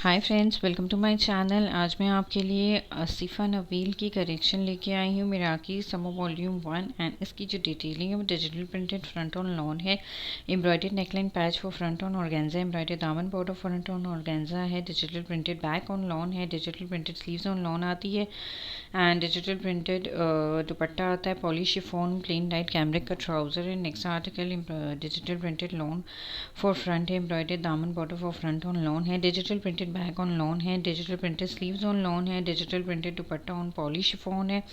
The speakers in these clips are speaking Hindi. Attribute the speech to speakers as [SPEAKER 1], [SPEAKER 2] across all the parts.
[SPEAKER 1] Hi friends, welcome to my channel. आज मैं आपके लिए आसिफा नबील की कलेक्शन लेके आई हूँ, मिराकी समो वॉल्यूम 1। एंड इसकी जो डिटेलिंग है वो digital printed front on lawn है, embroidered neckline patch for front on organza, embroidered दामन बॉर्डर फ्रंट ऑन ऑर्गेन्जा है, digital printed back on lawn है, digital printed sleeves on lawn आती है एंड डिजिटल प्रिंटेड दुपट्टा आता है, polish chiffon plain light cambric का ट्राउजर है। Next article digital printed lawn for front है, एम्ब्रॉयडर्ड दामन border for front on lawn है, digital printed back on lawn है, digital printed sleeves on lawn है, digital printed dupatta on polish chiffon है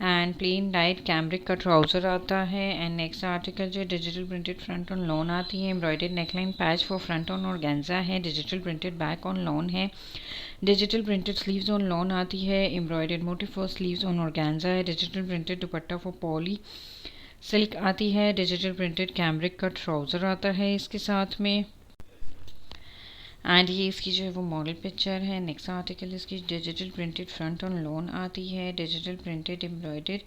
[SPEAKER 1] एंड प्लेन लाइट कैमरिक का ट्राउजर आता है। एंड नेक्स्ट आर्टिकल जो digital printed front on lawn आती है, embroidered neckline patch for front on organza है, digital printed back on lawn है, digital printed sleeves on lawn आती है, embroidered motif for sleeves on organza है, digital printed dupatta for poly silk आती है, डिजिटल प्रिंटेड कैमरिक का ट्राउजर आता है इसके साथ में। एंड ये इसकी जो है वो मॉडल पिक्चर है। नेक्स्ट आर्टिकल इसकी digital printed front on lawn आती है, डिजिटल प्रिंटेड एम्ब्रॉयडर्ड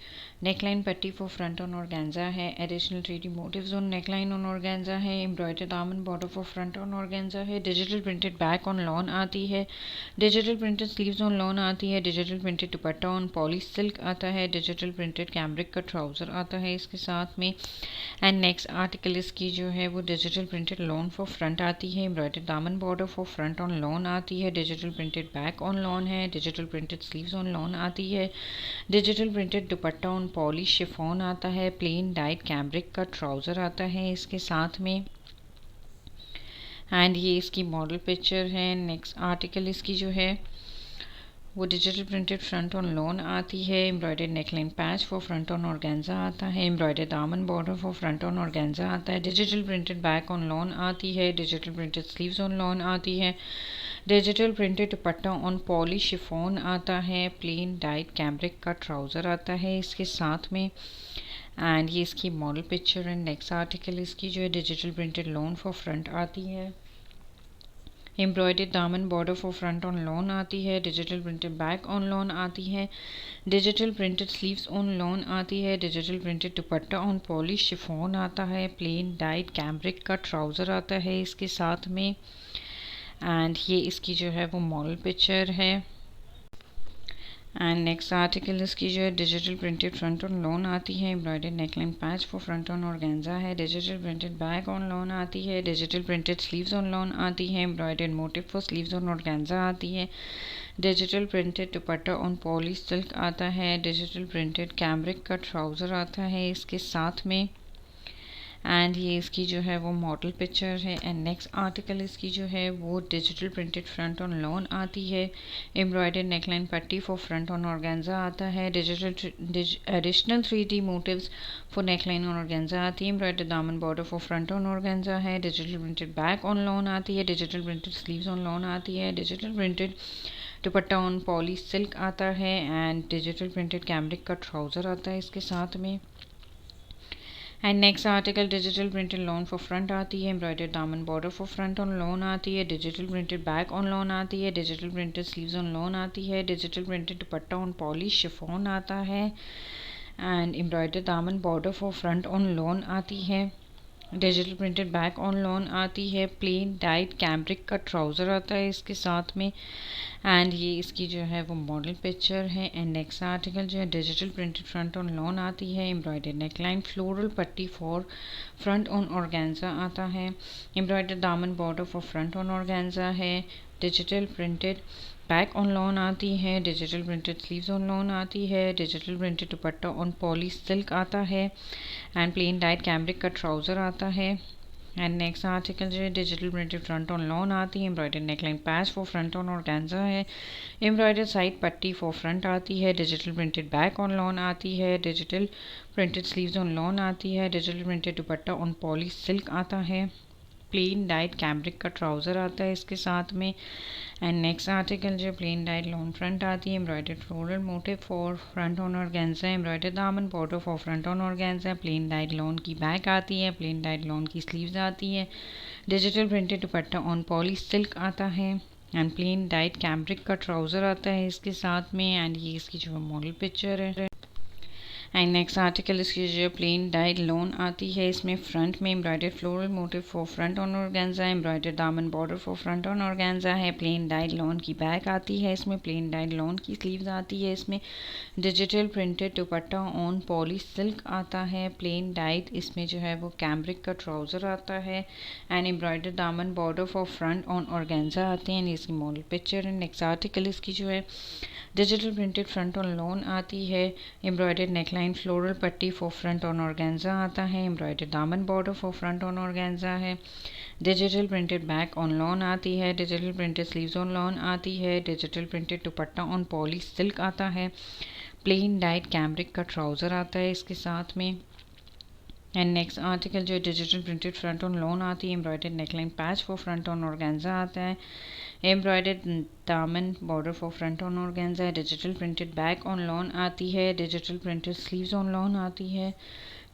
[SPEAKER 1] नेकलाइन पट्टी फॉर फ्रंट ऑन ऑर्गेन्जा है, additional 3D motifs on neckline on organza है, एम्ब्रॉयडर्ड दामन border for front on organza है, digital printed back on lawn आती है, digital printed sleeves on lawn आती है, digital printed dupatta on polish silk आता है, डिजिटल प्रिंटेड कैमरिक का ट्राउजर आता है इसके साथ में। एंड नेक्स्ट आर्टिकल इसकी जो है वो digital printed lawn for front आती है, एम्ब्रॉयडर्ड दामन border for front on lawn आती है, digital printed back on lawn है, digital printed sleeves on lawn आती है, digital printed dupatta on polish chiffon आता है, प्लेन डाइट कैमरिक का ट्राउजर आता है इसके साथ में। एंड ये इसकी मॉडल पिक्चर है। नेक्स्ट आर्टिकल इसकी जो है वो digital printed front on lawn आती है, embroidered neckline patch for front on organza आता है, एम्ब्रॉयडर्ड दामन border for front on organza आता है, digital printed back on lawn आती है, digital printed sleeves on lawn आती है, digital printed dupatta on polish chiffon आता है, प्लेन डाइट कैमरिक का ट्राउजर आता है इसके साथ में। एंड ये इसकी मॉडल पिक्चर है। नेक्स्ट आर्टिकल इसकी जो है digital printed lawn for front आती है, एम्ब्रॉयडर्ड दामन border for front on lawn आती है, digital printed back on lawn आती है, digital printed sleeves on lawn आती है, digital printed dupatta on polish chiffon आता है, प्लेन डाइट कैमरिक का ट्राउज़र आता है इसके साथ में। एंड ये इसकी जो है वो मॉडल पिक्चर है। एंड नेक्स्ट आर्टिकल इसकी जो है digital printed front on lawn आती है, embroidered neckline patch for front on organza है, digital printed back on lawn आती है, digital printed sleeves on lawn आती है, embroidered motif for sleeves on organza आती है, digital printed dupatta on polish silk आता है, डिजिटल प्रिंटेड कैमरिक का ट्राउज़र आता है इसके साथ में। एंड ये इसकी जो है वो मॉडल पिक्चर है। एंड नेक्स्ट आर्टिकल इसकी जो है वो digital printed front on lawn आती है, एम्ब्रॉयडर्ड नेकलाइन पट्टी फॉर फ्रंट ऑन ऑर्गेन्जा आता है, digital additional 3D motifs for neckline on organza आती है, एम्ब्रॉयडर्ड दामन border for front on organza है, digital printed back on lawn आती है, digital printed sleeves on lawn आती है, digital printed dupatta on polish silk आता है एंड डिजिटल प्रिंटेड कैमरिक का ट्राउज़र आता है इसके साथ में। And next article digital printed lawn for front आती है, एम्ब्रॉयडर्ड दामन border for front on lawn आती है, digital printed back on lawn आती है, digital printed sleeves on lawn आती है, digital printed dupatta on polish chiffon आता है एंड एम्ब्रॉयडर्ड दामन border for front on lawn आती है, digital printed back on lawn आती है, प्लेन डाइट कैमरिक का ट्राउज़र आता है इसके साथ में। एंड ये इसकी जो है वो मॉडल पिक्चर है। एंड नेक्स्ट आर्टिकल जो है digital printed front on lawn आती है, एम्ब्रॉयडर्ड नेकलाइन फ्लोरल पट्टी फॉर फ्रंट ऑन ऑर्गेन्जा आता है, एम्ब्रॉयडर्ड दामन border for front on organza है, digital printed back on lawn आती है, digital printed sleeves on lawn आती है, digital printed dupatta on polish silk आता है एंड प्लेन डाइट कैमरिक का ट्राउज़र आता है। एंड नेक्स्ट आर्टिकल जो है digital printed front on lawn आती है, embroidered neckline patch for front on organza है, एम्ब्रॉयडर्ड साइड पट्टी फॉर फ्रंट आती है, digital printed back on lawn आती है, digital printed sleeves on lawn आती है, digital printed dupatta on polish silk आता है, प्लेन डाइट कैमरिक का ट्राउज़र आता है इसके साथ में। एंड नेक्स्ट आर्टिकल जो प्लेन डाइट लॉन फ्रंट आती है, embroidered floral motif for front on organza, embroidered दामन border for front on organza, plane diet lawn की बैक आती है, प्लेन डाइट लॉन की स्लीव्स आती है, digital printed dupatta on polish silk आता है एंड प्लेन डाइट कैमरिक का ट्राउज़र आता है इसके साथ में। एंड ये इसकी जो मॉडल पिक्चर है। एंड नेक्स्ट आर्टिकल इसकी जो प्लेन डाइड लोन आती है, इसमें फ्रंट में embroidered floral motif for front on organza, embroidered दामन border for front on organza है। प्लेन डाइड लोन की बैक आती है, इसमें प्लेन डाइड लोन की स्लीव्स आती है, इसमें digital printed dupatta on poly silk आता है। प्लेन डाइड इसमें जो है वो कैम्ब्रिक का ट्राउज़र आता है एंड एम्ब्रॉयडर्ड दामन border for front on organza आते हैं। इसकी मॉडल पिक्चर है। नेक्स्ट आर्टिकल इसकी जो है digital printed front on lawn आती है, एम्ब्रॉयडर्ड नेकलाइन फ्लोरल पट्टी फॉर फ्रंट ऑन ऑर्गेन्जा आता है, एम्ब्रॉयडर्ड दामन border for front on organza है। Digital printed back on lawn आती है, digital printed sleeves on lawn आती है, digital printed dupatta on poly silk आता है। प्लेन डाइट कैम्ब्रिक का ट्राउज़र आता है इसके साथ में। एंड नेक्स्ट आर्टिकल जो है digital printed front on lawn आती है, embroidered neckline patch for front on organza आता है, एम्ब्रॉयडर्ड दामन border for front on organza है। Digital printed back on lawn आती है, digital printed sleeves on lawn आती है,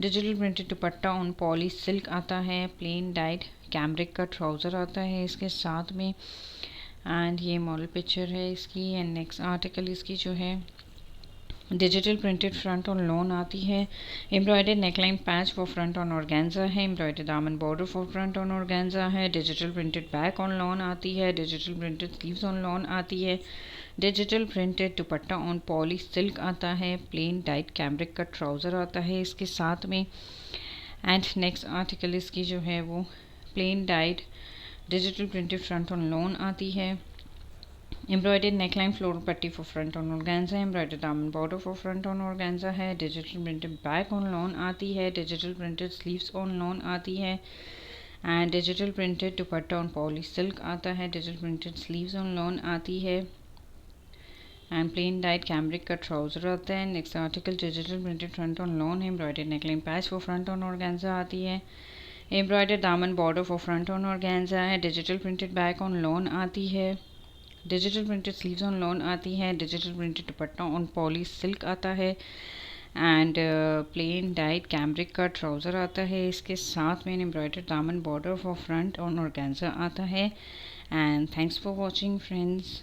[SPEAKER 1] digital printed dupatta on poly silk आता है। प्लेन डाइट कैम्ब्रिक का ट्राउज़र आता है इसके साथ में एंड ये मॉडल पिक्चर है इसकी। एंड नेक्स्ट आर्टिकल इसकी जो है digital printed front on lawn आती है, embroidered neckline patch for front on organza है, एम्ब्रॉयडर्ड दामन border for front on organza है। Digital printed back on lawn आती है, digital printed sleeves on lawn आती है, digital printed dupatta on poly silk आता है। प्लेन डाइट कैम्ब्रिक का ट्राउज़र आता है इसके साथ में एंड नेक्स्ट आर्टिकल इसकी जो है वो plain dyed digital printed front on lawn आती है, एम्ब्रॉयडर्ड नेकलाइन फ्लोरल पट्टी for front on organza, embroidered दामन border for front on organza है। Digital printed back on lawn आती है, digital printed sleeves on lawn आती है and digital printed dupatta on poly silk आता है, digital printed sleeves on lawn आती है एंड प्लेन डाइट कैम्ब्रिक का ट्राउज़र आता है। Next article digital printed front on lawn है, embroidered neckline patch for front on organza आती है, एम्ब्रॉयडर्ड दामन border for front on organza है, digital printed back on lawn आती है, digital printed sleeves on lawn आती है, digital printed dupatta on poly silk आता है एंड प्लेन डाइट कैम्ब्रिक का ट्राउज़र आता है इसके साथ में, एम्ब्रॉयडर्ड दामन border for front on organza आता है। And thanks for watching friends.